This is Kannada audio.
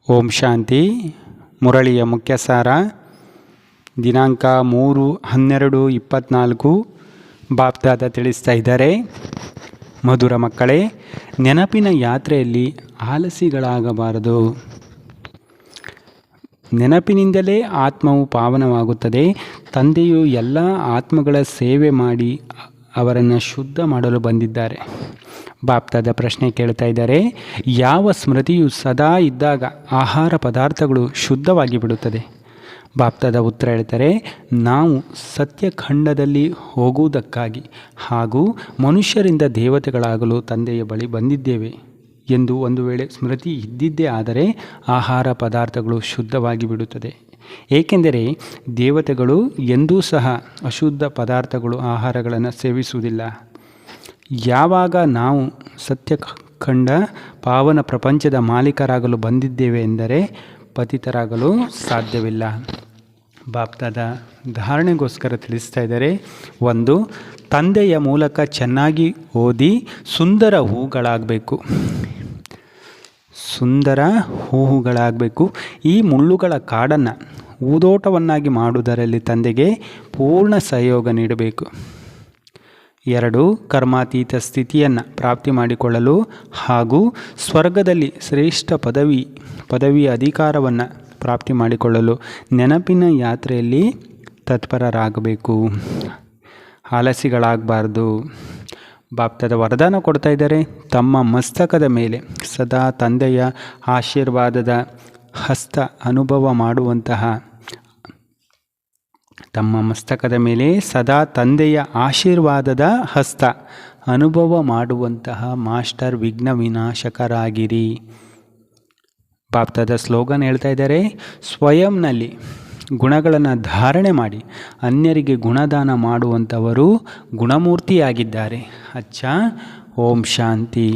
ಓಂ ಶಾಂತಿ. ಮುರಳಿಯ ಮುಖ್ಯ ಸಾರ ದಿನಾಂಕ 3/12/24 ಬಾಪ್ದಾದ ತಿಳಿಸ್ತಾ ಇದ್ದಾರೆ. ಮಧುರ ಮಕ್ಕಳೇ, ನೆನಪಿನ ಯಾತ್ರೆಯಲ್ಲಿ ಆಲಸಿಗಳಾಗಬಾರದು. ನೆನಪಿನಿಂದಲೇ ಆತ್ಮವು ಪಾವನವಾಗುತ್ತದೆ. ತಂದೆಯು ಎಲ್ಲ ಆತ್ಮಗಳ ಸೇವೆ ಮಾಡಿ ಅವರನ್ನು ಶುದ್ಧ ಮಾಡಲು ಬಂದಿದ್ದಾರೆ. ಬಾಪ್ದಾದ ಪ್ರಶ್ನೆ ಕೇಳ್ತಾ ಇದ್ದಾರೆ, ಯಾವ ಸ್ಮೃತಿಯು ಸದಾ ಇದ್ದಾಗ ಆಹಾರ ಪದಾರ್ಥಗಳು ಶುದ್ಧವಾಗಿ ಬಿಡುತ್ತದೆ? ಬಾಪ್ದಾದ ಉತ್ತರ ಹೇಳ್ತಾರೆ, ನಾವು ಸತ್ಯಖಂಡದಲ್ಲಿ ಹೋಗುವುದಕ್ಕಾಗಿ ಹಾಗೂ ಮನುಷ್ಯರಿಂದ ದೇವತೆಗಳಾಗಲು ತಂದೆಯ ಬಳಿ ಬಂದಿದ್ದೇವೆ ಎಂದು ಒಂದು ವೇಳೆ ಸ್ಮೃತಿ ಇದ್ದಿದ್ದೇ ಆದರೆ ಆಹಾರ ಪದಾರ್ಥಗಳು ಶುದ್ಧವಾಗಿ ಬಿಡುತ್ತದೆ. ಏಕೆಂದರೆ ದೇವತೆಗಳು ಎಂದೂ ಸಹ ಅಶುದ್ಧ ಪದಾರ್ಥಗಳು ಆಹಾರಗಳನ್ನು ಸೇವಿಸುವುದಿಲ್ಲ. ಯಾವಾಗ ನಾವು ಸತ್ಯಖಂಡ ಪಾವನ ಪ್ರಪಂಚದ ಮಾಲೀಕರಾಗಲು ಬಂದಿದ್ದೇವೆ ಎಂದರೆ ಪತಿತರಾಗಲು ಸಾಧ್ಯವಿಲ್ಲ. ಬಾಪ್ದಾದ ಧಾರಣೆಗೋಸ್ಕರ ತಿಳಿಸ್ತಾ ಇದ್ದಾರೆ. 1. ತಂದೆಯ ಮೂಲಕ ಚೆನ್ನಾಗಿ ಓದಿ ಸುಂದರ ಹೂವುಗಳಾಗಬೇಕು. ಈ ಮುಳ್ಳುಗಳ ಕಾಡನ್ನು ಹೂದೋಟವನ್ನಾಗಿ ಮಾಡುವುದರಲ್ಲಿ ತಂದೆಗೆ ಪೂರ್ಣ ಸಹಯೋಗ ನೀಡಬೇಕು. 2. ಕರ್ಮಾತೀತ ಸ್ಥಿತಿಯನ್ನು ಪ್ರಾಪ್ತಿ ಮಾಡಿಕೊಳ್ಳಲು ಹಾಗೂ ಸ್ವರ್ಗದಲ್ಲಿ ಶ್ರೇಷ್ಠ ಪದವಿಯ ಅಧಿಕಾರವನ್ನು ಪ್ರಾಪ್ತಿ ಮಾಡಿಕೊಳ್ಳಲು ನೆನಪಿನ ಯಾತ್ರೆಯಲ್ಲಿ ತತ್ಪರರಾಗಬೇಕು. ಆಲಸಿಗಳಾಗಬಾರ್ದು. ಬಾಪ್ದಾದ ವರದಾನ ಕೊಡ್ತಾ ಇದ್ದಾರೆ. ತಮ್ಮ ಮಸ್ತಕದ ಮೇಲೆ ಸದಾ ತಂದೆಯ ಆಶೀರ್ವಾದದ ಹಸ್ತ ಅನುಭವ ಮಾಡುವಂತಹ ಮಾಸ್ಟರ್ ವಿಘ್ನ ವಿನಾಶಕರಾಗಿರಿ. ಬಾಪ್ದಾದ ಸ್ಲೋಗನ್ ಹೇಳ್ತಾ ಇದ್ದಾರೆ, ಸ್ವಯಂನಲ್ಲಿ ಗುಣಗಳನ್ನು ಧಾರಣೆ ಮಾಡಿ ಅನ್ಯರಿಗೆ ಗುಣದಾನ ಮಾಡುವಂಥವರು ಗುಣಮೂರ್ತಿಯಾಗಿದ್ದಾರೆ. ಅಚ್ಚಾ. ಓಂ ಶಾಂತಿ.